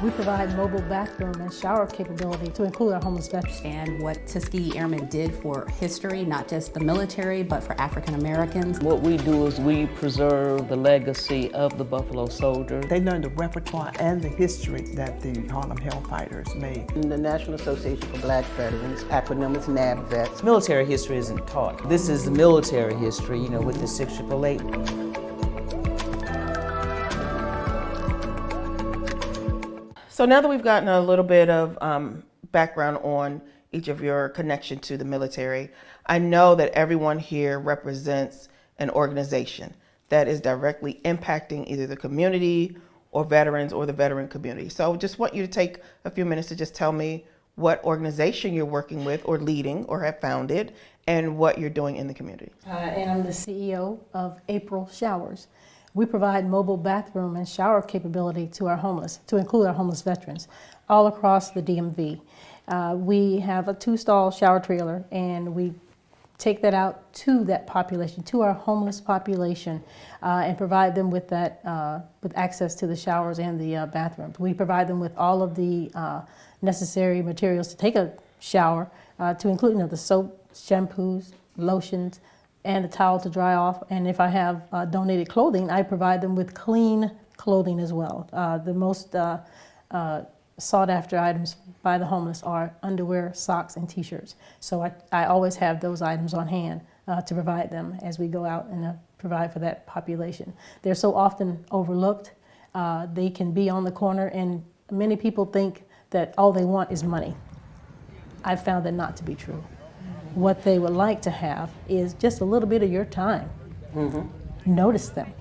We provide mobile bathroom and shower capability to include our homeless veterans. And what Tuskegee Airmen did for history, not just the military, but for African Americans. What we do is we preserve the legacy of the Buffalo Soldier. They learn the repertoire and the history that the Harlem Hellfighters made. The National Association for Black Veterans, acronym is NABVETS. Military history isn't taught. This is the military history, with the 6888. So now that we've gotten a little bit of background on each of your connection to the military, I know that everyone here represents an organization that is directly impacting either the community or veterans or the veteran community. So I just want you to take a few minutes to just tell me what organization you're working with or leading or have founded and what you're doing in the community. And I'm the CEO of April Showers. We provide mobile bathroom and shower capability to our homeless, to include our homeless veterans, all across the DMV. We have a 2-stall shower trailer, and we take that out to that population, to our homeless population, and provide them with that, with access to the showers and the bathrooms. We provide them with all of the necessary materials to take a shower, to include the soap, shampoos, lotions, and a towel to dry off. And if I have donated clothing, I provide them with clean clothing as well. The most sought after items by the homeless are underwear, socks, and t-shirts. So I always have those items on hand to provide them as we go out and provide for that population. They're so often overlooked. They can be on the corner, and many people think that all they want is money. I've found that not to be true. What they would like to have is just a little bit of your time. Notice them.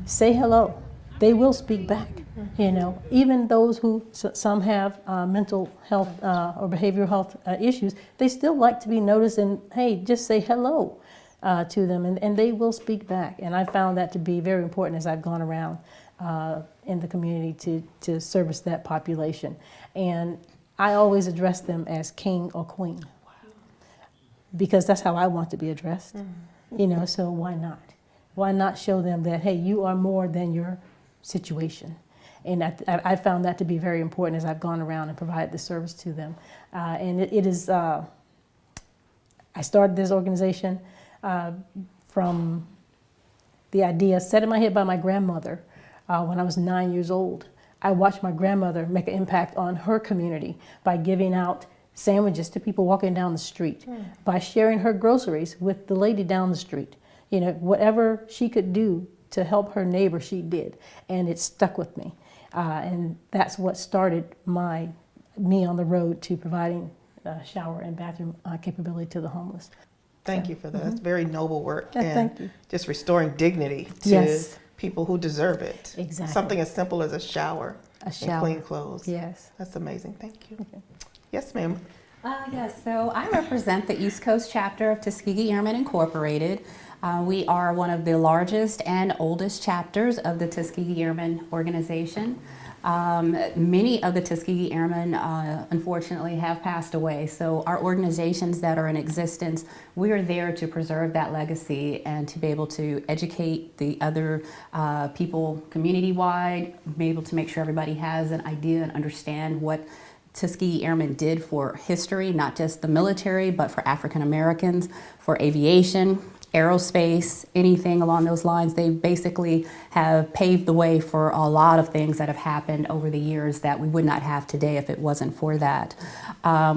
Say hello. They will speak back. Even those who some have mental health or behavioral health issues, they still like to be noticed, and hey, just say hello to them, and they will speak back. And I found that to be very important as I've gone around in the community to service that population. And I always address them as king or queen, because that's how I want to be addressed. So why not? Why not show them that, hey, you are more than your situation? And I found that to be very important as I've gone around and provided the service to them. And it is, I started this organization from the idea set in my head by my grandmother when I was 9 years old. I watched my grandmother make an impact on her community by giving out sandwiches to people walking down the street, by sharing her groceries with the lady down the street. Whatever she could do to help her neighbor, she did, and it stuck with me. And that's what started me on the road to providing shower and bathroom capability to the homeless. Thank you for that. That's very noble work. Yeah, and thank you. just restoring dignity to Yes. people who deserve it. Exactly. Something as simple as a shower. And clean clothes. Yes. That's amazing. Thank you. Yes, ma'am. Yes, so I represent the East Coast chapter of Tuskegee Airmen Incorporated. We are one of the largest and oldest chapters of the Tuskegee Airmen organization. Many of the Tuskegee Airmen, unfortunately, have passed away. So our organizations that are in existence, we are there to preserve that legacy and to be able to educate the other people community-wide, be able to make sure everybody has an idea and understand what Tuskegee Airmen did for history, not just the military, but for African Americans, for aviation, aerospace, anything along those lines. They basically have paved the way for a lot of things that have happened over the years that we would not have today if it wasn't for that.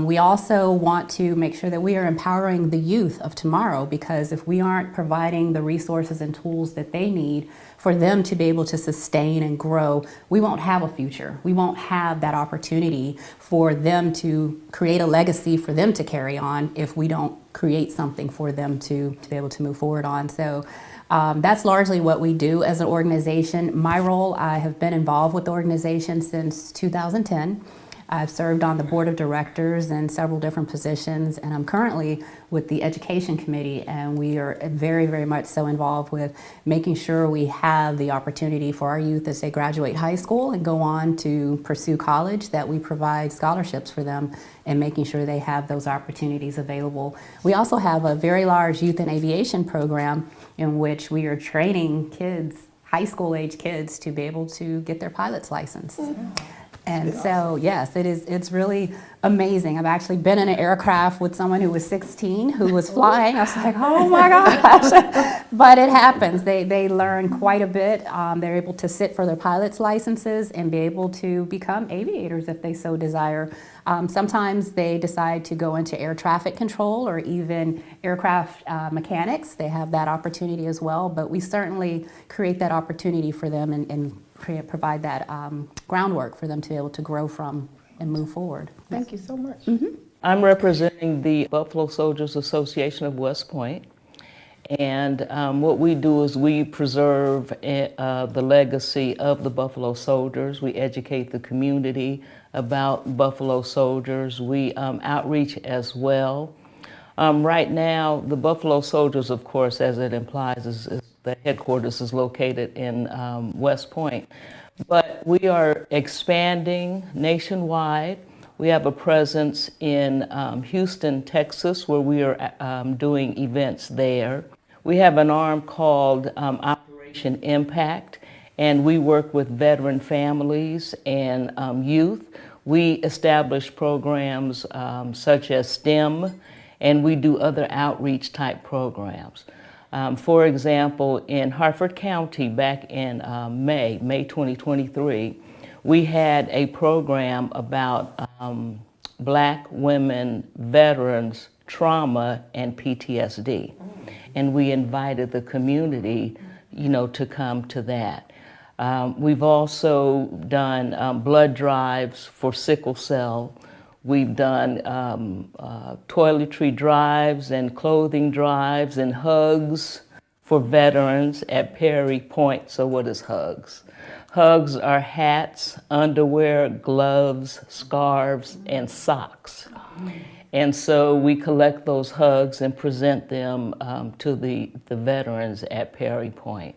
We also want to make sure that we are empowering the youth of tomorrow, because if we aren't providing the resources and tools that they need for them to be able to sustain and grow, we won't have a future. We won't have that opportunity for them to create a legacy for them to carry on if we don't create something for them to be able to move forward on. So that's largely what we do as an organization. My role, I have been involved with the organization since 2010. I've served on the board of directors in several different positions, and I'm currently with the education committee, and we are very, very much so involved with making sure we have the opportunity for our youth as they graduate high school and go on to pursue college, that we provide scholarships for them and making sure they have those opportunities available. We also have a very large youth and aviation program in which we are training kids, high school age kids, to be able to get their pilot's license. And so, yes, it's really amazing. I've actually been in an aircraft with someone who was 16 who was flying. I was like, oh my gosh. But it happens. They learn quite a bit. They're able to sit for their pilot's licenses and be able to become aviators if they so desire. Sometimes they decide to go into air traffic control or even aircraft mechanics. They have that opportunity as well. But we certainly create that opportunity for them and provide that groundwork for them to be able to grow from and move forward. Thank you so much. I'm representing the Buffalo Soldiers Association of West Point. And what we do is we preserve the legacy of the Buffalo Soldiers. We educate the community about Buffalo Soldiers. We outreach as well. Right now, the Buffalo Soldiers, of course, as it implies, is the headquarters is located in West Point. But we are expanding nationwide. We have a presence in Houston, Texas, where we are doing events there. We have an arm called Operation Impact, and we work with veteran families and youth. We establish programs such as STEM, and we do other outreach type programs. For example, in Harford County back in May 2023, we had a program about Black women veterans trauma and PTSD. And we invited the community, to come to that. We've also done blood drives for sickle cell. We've done toiletry drives and clothing drives and hugs for veterans at Perry Point. So what is hugs? Hugs are hats, underwear, gloves, scarves, and socks. And so we collect those hugs and present them to the veterans at Perry Point.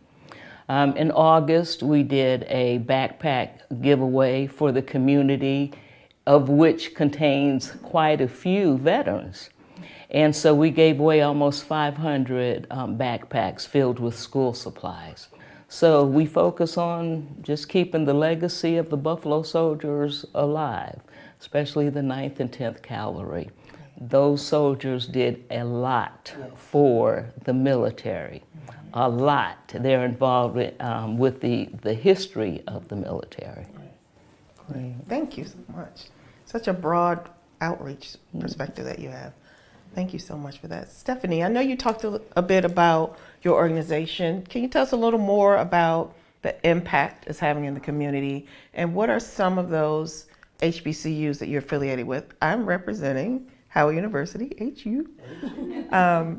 In August, we did a backpack giveaway for the community, of which contains quite a few veterans. And so we gave away almost 500 backpacks filled with school supplies. So we focus on just keeping the legacy of the Buffalo Soldiers alive, especially the 9th and 10th Cavalry. Those soldiers did a lot for the military, a lot. They're involved with the history of the military. Great. Thank you so much. Such a broad outreach perspective that you have. Thank you so much for that. Stephanie, I know you talked a bit about your organization. Can you tell us a little more about the impact it's having in the community, and what are some of those HBCUs that you're affiliated with? I'm representing Howard University, HU.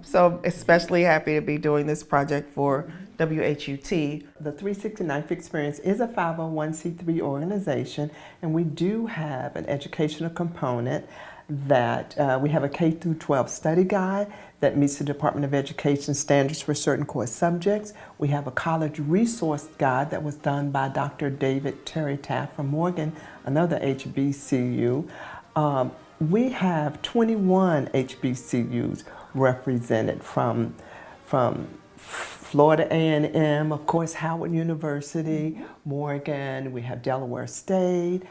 So especially happy to be doing this project for WHUT. The 369th Experience is a 501c3 organization, and we do have an educational component that we have a K through 12 study guide that meets the Department of Education standards for certain core subjects. We have a college resource guide that was done by Dr. David Terry Taft from Morgan, another HBCU. We have 21 HBCUs represented from Florida A&M, of course, Howard University, Morgan, we have Delaware State,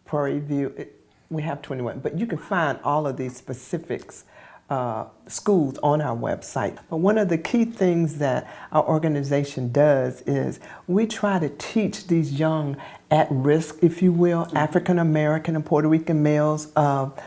Prairie View. We have 21, but you can find all of these specifics schools on our website. But one of the key things that our organization does is we try to teach these young at risk, if you will, African American and Puerto Rican males of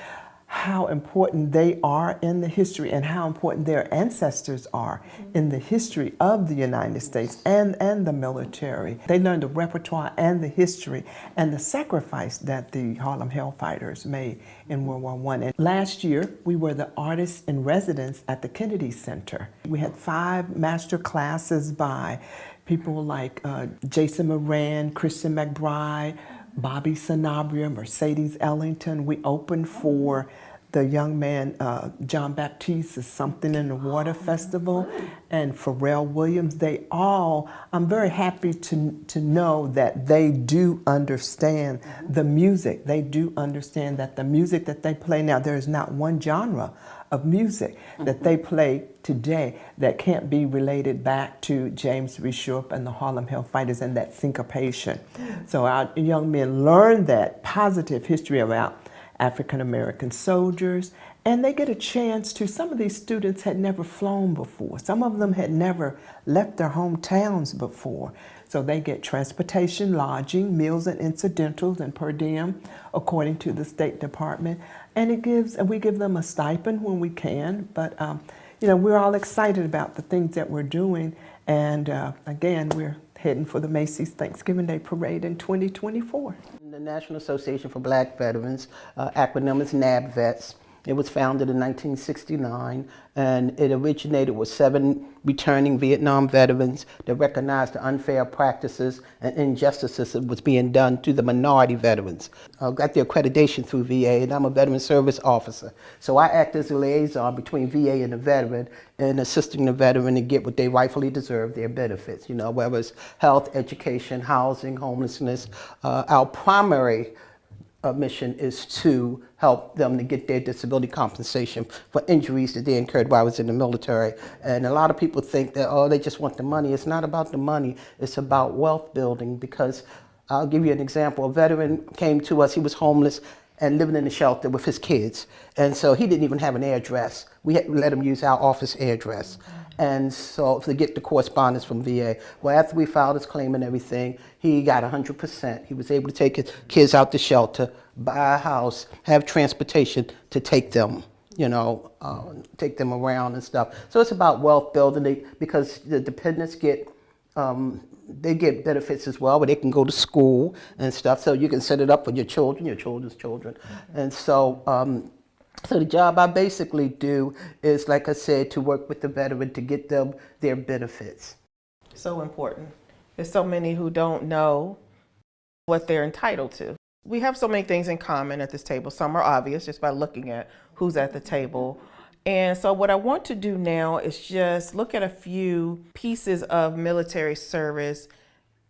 how important they are in the history and how important their ancestors are in the history of the United States and the military. They learn the repertoire and the history and the sacrifice that the Harlem Hellfighters made in World War I. And last year, we were the artists in residence at the Kennedy Center. We had 5 master classes by people like Jason Moran, Christian McBride, Bobby Sanabria, Mercedes Ellington. We opened for the young man, John Baptiste, is Something in the Water Festival, and Pharrell Williams. They all, I'm very happy to know that they do understand the music. They do understand that the music that they play now, there is not one genre of music that they play today that can't be related back to James Reese Shorp and the Harlem Hellfighters and that syncopation. So our young men learn that positive history about African American soldiers, and they get a chance to, some of these students had never flown before. Some of them had never left their hometowns before. So they get transportation, lodging, meals and incidentals, and per diem, according to the State Department. And we give them a stipend when we can. But we're all excited about the things that we're doing. And again, we're heading for the Macy's Thanksgiving Day Parade in 2024. The National Association for Black Veterans, acronym is NABVETS. It was founded in 1969, and it originated with 7 returning Vietnam veterans that recognized the unfair practices and injustices that was being done to the minority veterans. I got the accreditation through VA, and I'm a veteran service officer. So I act as a liaison between VA and the veteran and assisting the veteran to get what they rightfully deserve, their benefits, whether it's health, education, housing, homelessness. Our primary mission is to help them to get their disability compensation for injuries that they incurred while I was in the military. And a lot of people think that, they just want the money. It's not about the money. It's about wealth building, because I'll give you an example. A veteran came to us. He was homeless and living in a shelter with his kids. And so he didn't even have an address. We had to let him use our office address. And so to get the correspondence from VA. Well, after we filed his claim and everything, he got 100%. He was able to take his kids out the shelter, buy a house, have transportation to take them, take them around and stuff. So it's about wealth building, because the dependents get they get benefits as well, where they can go to school and stuff. So you can set it up for your children, your children's children. And so so the job I basically do is, like I said, to work with the veteran to get them their benefits. So important. There's so many who don't know what they're entitled to. We have so many things in common at this table. Some are obvious just by looking at who's at the table. And so what I want to do now is just look at a few pieces of military service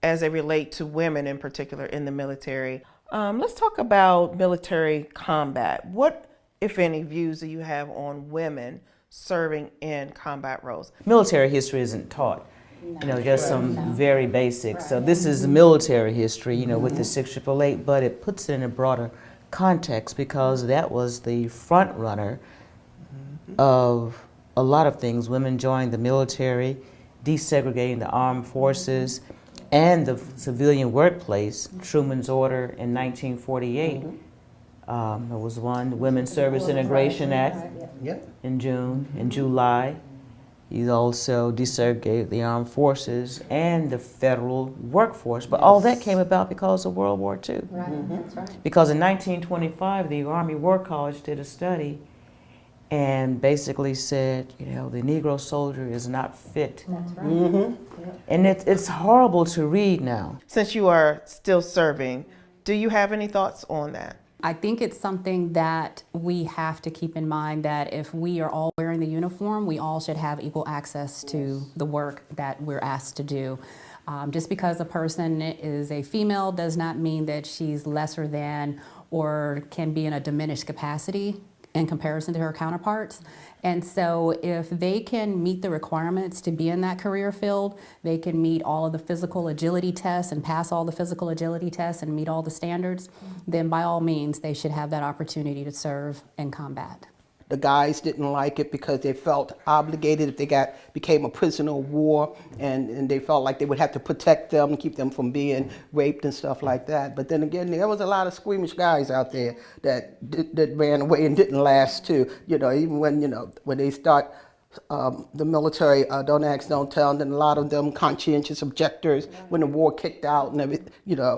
as they relate to women in particular in the military. Let's talk about military combat. What, if any, views do you have on women serving in combat roles? Military history isn't taught. Just some very basic. So this is military history, with the 6888, but it puts it in a broader context, because that was the front runner of a lot of things. Women joined the military, desegregating the armed forces and the civilian workplace. Truman's order in 1948. There was one, Women's Service Integration Act in June. In July, you also desegregated the armed forces and the federal workforce. But all that came about because of World War II. Right, that's right. Because in 1925, the Army War College did a study and basically said, the Negro soldier is not fit. That's right. And it's horrible to read now. Since you are still serving, do you have any thoughts on that? I think it's something that we have to keep in mind, that if we are all wearing the uniform, we all should have equal access to the work that we're asked to do. Just because a person is a female does not mean that she's lesser than or can be in a diminished capacity in comparison to her counterparts. And so if they can meet the requirements to be in that career field, they can meet all of the physical agility tests and pass all the physical agility tests and meet all the standards, then by all means, they should have that opportunity to serve in combat. The guys didn't like it because they felt obligated if they became a prisoner of war, and they felt like they would have to protect them and keep them from being raped and stuff like that. But then again, there was a lot of squeamish guys out there that ran away and didn't last too. Even when they start the military, don't ask, don't tell, and then a lot of them conscientious objectors when the war kicked out and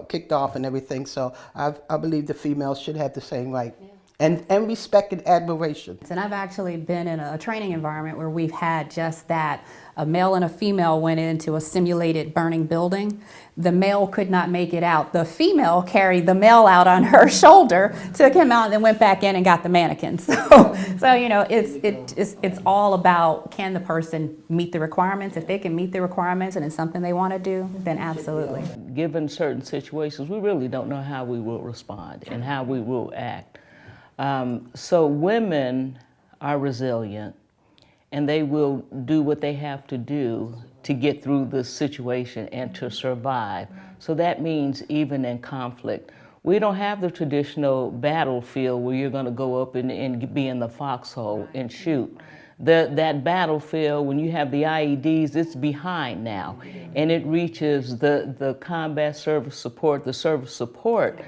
kicked off and everything. So I believe the females should have the same right and respect and admiration. And I've actually been in a training environment where we've had just that. A male and a female went into a simulated burning building. The male could not make it out. The female carried the male out on her shoulder, took him out, and then went back in and got the mannequin. So you know, it's all about, can the person meet the requirements? If they can meet the requirements and it's something they want to do, then absolutely. Given certain situations, we really don't know how we will respond and how we will act. So women are resilient, and they will do what they have to do to get through this situation and to survive. So that means even in conflict. We don't have the traditional battlefield where you're going to go up and be in the foxhole and shoot. That battlefield, when you have the IEDs, it's behind now, and it reaches the combat service support, the service support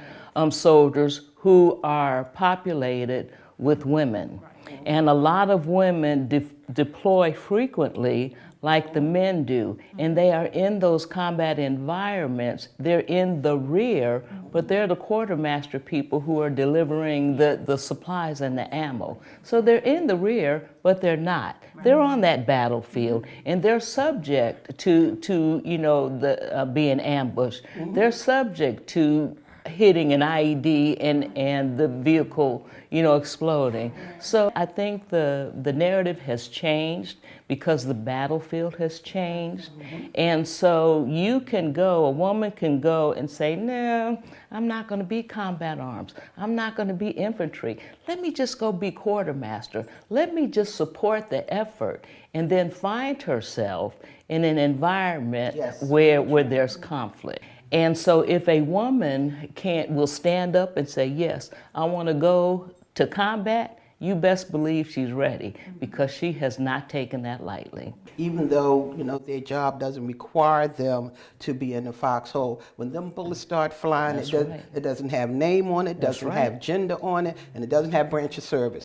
soldiers who are populated with women. And a lot of women deploy frequently like the men do, and they are in those combat environments. They're in the rear, but they're the quartermaster people who are delivering the supplies and the ammo. So they're in the rear, but they're not. They're on that battlefield, and they're subject to you know, being ambushed. They're subject to hitting an IED and the vehicle, you know, exploding. So I think the narrative has changed because the battlefield has changed. And so you can go, a woman can go and say, no, I'm not going to be combat arms. I'm not going to be infantry. Let me just go be quartermaster. Let me just support the effort, and then find herself in an environment where there's conflict. And so if a woman will stand up and say, yes, I want to go to combat, you best believe she's ready, because she has not taken that lightly. Even though, you know, their job doesn't require them to be in the foxhole, when them bullets start flying, it doesn't have name on it, doesn't have gender on it, and it doesn't have branch of service.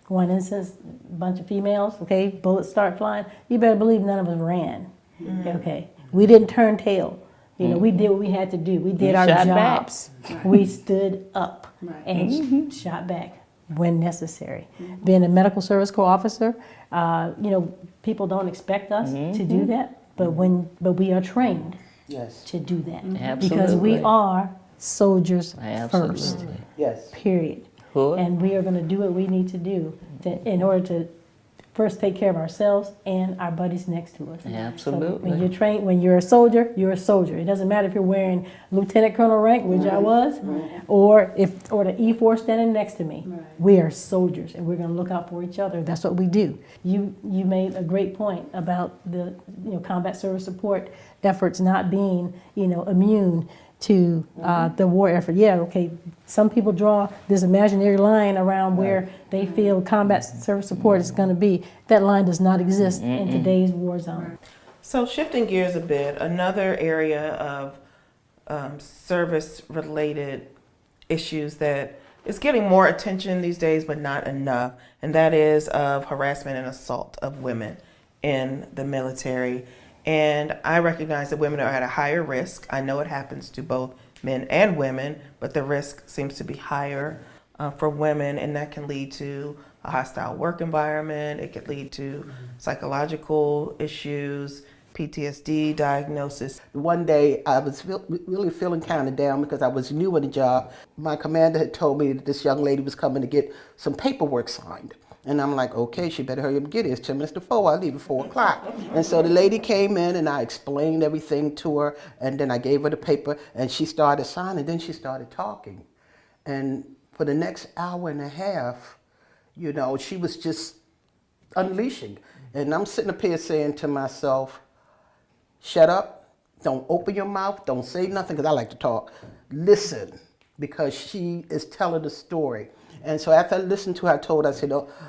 One instance, a bunch of females, okay, bullets start flying. You better believe none of us ran, okay? We didn't turn tail. You know, we did what we had to do. We did our jobs. We stood up and shot back when necessary. Being a medical service corps officer, you know, people don't expect us to do that, but we are trained to do that. Absolutely. Because we are soldiers Absolutely. first. Yes. Period. Hood. And we are going to do what we need to do in order to first take care of ourselves and our buddies next to us. Absolutely. So when you're trained, when you're a soldier, you're a soldier. It doesn't matter if you're wearing lieutenant colonel rank, which I was, or the E4 standing next to me. We are soldiers, and we're going to look out for each other. That's what we do. You made a great point about the combat service support efforts not being immune to the war effort. Yeah, okay, some people draw this imaginary line around where they feel combat service support is going to be. That line does not exist in today's war zone. So shifting gears a bit, another area of service-related issues that is getting more attention these days, but not enough, and that is of harassment and assault of women in the military. And I recognize that women are at a higher risk. I know it happens to both men and women, but the risk seems to be higher for women, and that can lead to a hostile work environment. It could lead to psychological issues, PTSD diagnosis. One day I was really feeling kind of down because I was new in the job. My commander had told me that this young lady was coming to get some paperwork signed. And I'm like, okay, she better hurry up and get it. It's 10 minutes to 4. I leave at 4 o'clock. And so the lady came in and I explained everything to her. And then I gave her the paper and she started signing. Then she started talking. And for the next hour and a half, she was just unleashing. And I'm sitting up here saying to myself, shut up. Don't open your mouth. Don't say nothing, because I like to talk. Listen, because she is telling the story. And so after I listened to her,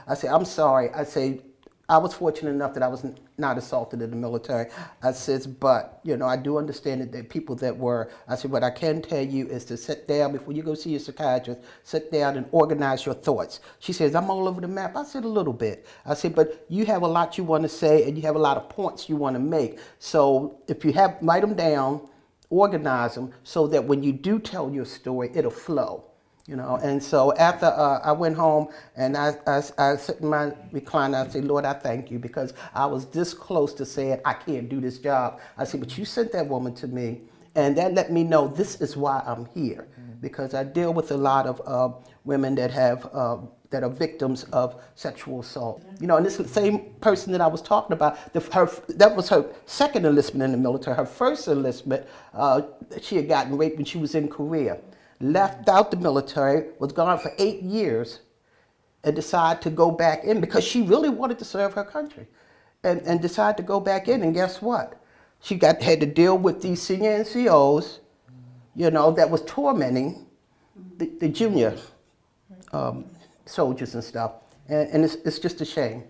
I said, I'm sorry. I say, I was fortunate enough that I was not assaulted in the military. I says, but, I do understand that there are people that were. I said, what I can tell you is to sit down before you go see your psychiatrist, sit down and organize your thoughts. She says, I'm all over the map. I said, a little bit. I said, but you have a lot you want to say and you have a lot of points you want to make. So if you write them down, organize them so that when you do tell your story, it'll flow. You know, and so after I went home and I sat in my recliner, I said, Lord, I thank you, because I was this close to saying, I can't do this job. I said, but you sent that woman to me, and that let me know this is why I'm here, because I deal with a lot of women that have that are victims of sexual assault. You know, and this is the same person that I was talking about. That was her second enlistment in the military. Her first enlistment, she had gotten raped when she was in Korea. Left out the military, was gone for 8 years, and decided to go back in because she really wanted to serve her country, and decided to go back in. And guess what? She had to deal with these senior NCOs, you know, that was tormenting the junior soldiers and stuff. And it's just a shame.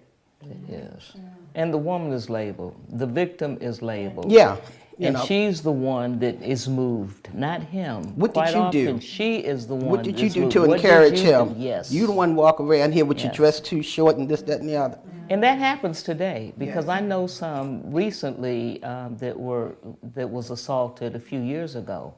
Yes. And the woman is labeled. The victim is labeled. Yeah. You And know. she's the one that is moved, not him. What did Quite you do? often, she is the one. What did you that's do moved. to What did encourage you him? do? Yes. You the one walk around here with your Yes. dress too short and this, that, and the other. And that happens today, because I know some recently that was assaulted a few years ago,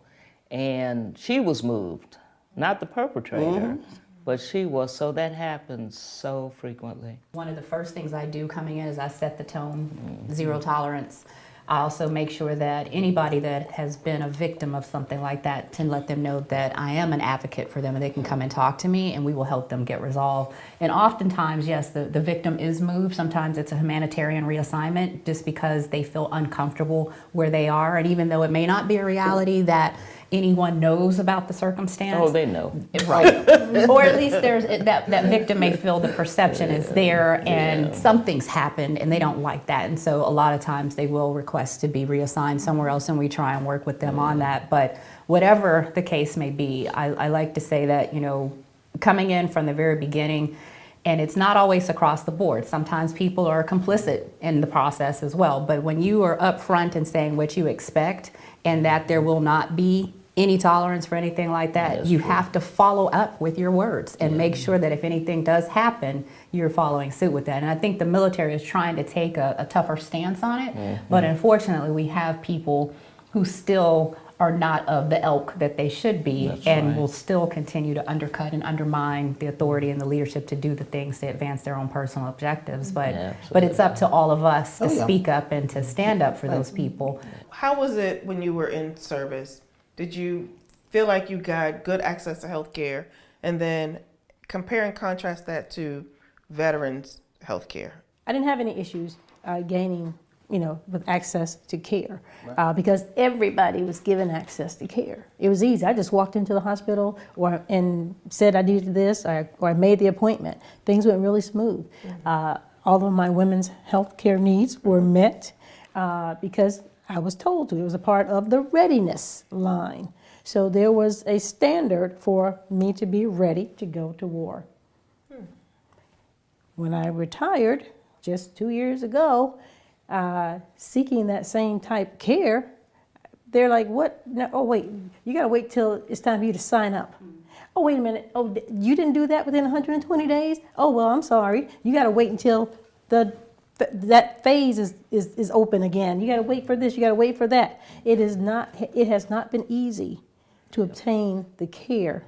and she was moved, not the perpetrator, but she was. So that happens so frequently. One of the first things I do coming in is I set the tone, zero tolerance. I also make sure that anybody that has been a victim of something like that, to let them know that I am an advocate for them and they can come and talk to me and we will help them get resolved. And oftentimes, yes, the victim is moved. Sometimes it's a humanitarian reassignment just because they feel uncomfortable where they are. And even though it may not be a reality that anyone knows about the circumstance. Oh, they know. Right. Or at least there's that victim may feel the perception is there and something's happened and they don't like that. And so a lot of times they will request to be reassigned somewhere else, and we try and work with them on that. But whatever the case may be, I like to say that, you know, coming in from the very beginning, and it's not always across the board. Sometimes people are complicit in the process as well. But when you are upfront and saying what you expect and that there will not be any tolerance for anything like that, That's you true. have to follow up with your words and make sure that if anything does happen, you're following suit with that. And I think the military is trying to take a tougher stance on it. But unfortunately, we have people who still are not of the ilk that they should be. That's and right. will still continue to undercut and undermine the authority and the leadership to do the things to advance their own personal objectives. But it's up to all of us to Oh, yeah. speak up and to stand up for those people. How was it when you were in service? Did you feel like you got good access to health care? And then compare and contrast that to veterans' health care. I didn't have any issues gaining, you know, with access to care because everybody was given access to care. It was easy. I just walked into the hospital and said I needed this, or I made the appointment. Things went really smooth. All of my women's health care needs were met because I was told to. It was a part of the readiness line. So there was a standard for me to be ready to go to war. When I retired just 2 years ago, seeking that same type care, they're like, what? No, oh, wait, you got to wait till it's time for you to sign up. Oh, wait a minute. Oh, you didn't do that within 120 days? Oh, well, I'm sorry. You got to wait until that phase is open again. You got to wait for this. You got to wait for that. It has not been easy to obtain the care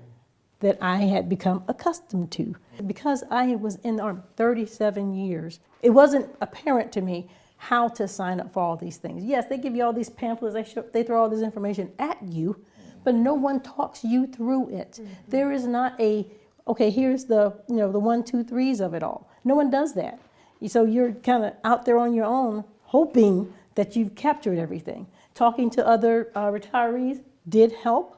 that I had become accustomed to. Because I was in the Army 37 years, it wasn't apparent to me how to sign up for all these things. Yes, they give you all these pamphlets, they throw all this information at you, but no one talks you through it. There is not okay, here's the 1, 2, 3s of it all. No one does that. So you're kind of out there on your own, hoping that you've captured everything. Talking to other retirees did help,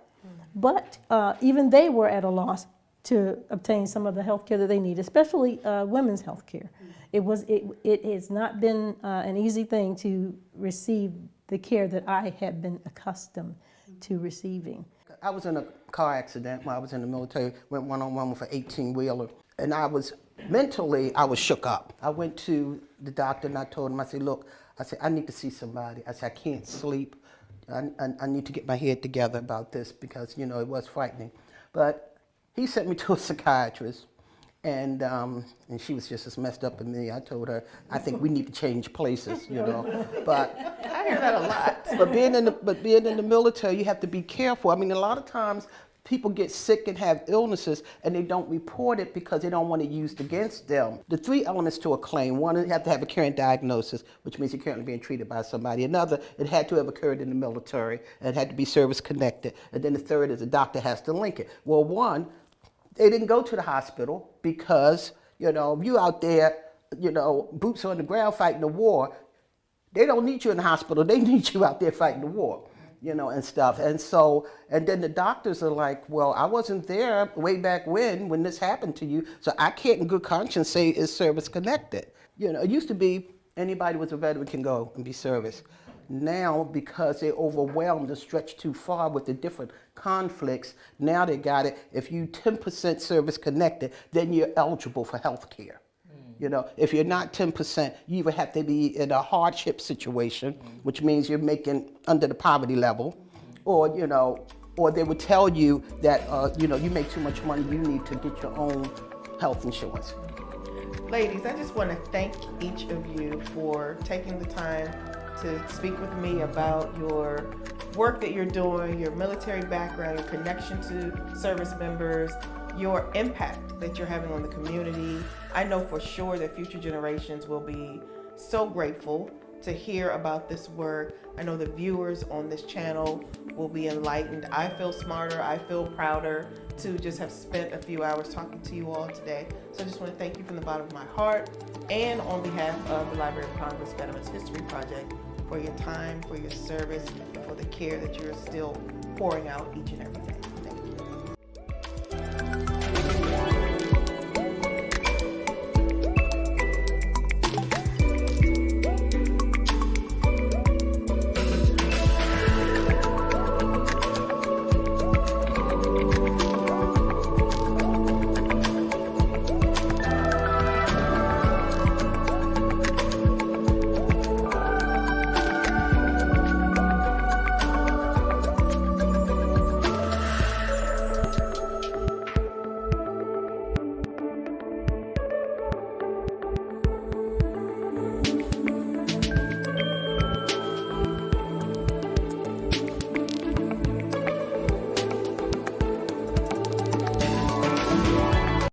but even they were at a loss to obtain some of the health care that they need, especially women's health care. It has not been an easy thing to receive the care that I had been accustomed to receiving. I was in a car accident while I was in the military, went one-on-one with an 18-wheeler, and I was shook up. I went to the doctor and I told him, I said, look, I need to see somebody. I said, I can't sleep. I need to get my head together about this because, it was frightening. But he sent me to a psychiatrist, and she was just as messed up as me. I told her, I think we need to change places, But I hear that a lot. But being in the military, you have to be careful. I mean, a lot of times People get sick and have illnesses and they don't report it because they don't want it used against them. The three elements to a claim: one, you have to have a current diagnosis, which means you're currently being treated by somebody. Another, it had to have occurred in the military and it had to be service connected. And then the third is the doctor has to link it. Well, one, they didn't go to the hospital because, you know, you out there, you know, boots on the ground fighting the war. They don't need you in the hospital. They need you out there fighting the war, you know, and stuff. And so, and then the doctors are like, well, I wasn't there way back when this happened to you, so I can't in good conscience say it's service connected. You know, it used to be anybody with a veteran can go and be serviced. Now, because they're overwhelmed and stretched too far with the different conflicts, now they got it. If you 10% service connected, then you're eligible for health care. You know, if you're not 10%, you either have to be in a hardship situation, which means you're making under the poverty level, or, you know, or they would tell you that, you know, you make too much money, you need to get your own health insurance. Ladies, I just want to thank each of you for taking the time to speak with me about your work that you're doing, your military background, your connection to service members, your impact that you're having on the community. I know for sure that future generations will be so grateful to hear about this work. I know the viewers on this channel will be enlightened. I feel smarter, I feel prouder to just have spent a few hours talking to you all today. So I just want to thank you from the bottom of my heart and on behalf of the Library of Congress Veterans History Project for your time, for your service, and for the care that you're still pouring out each and every day.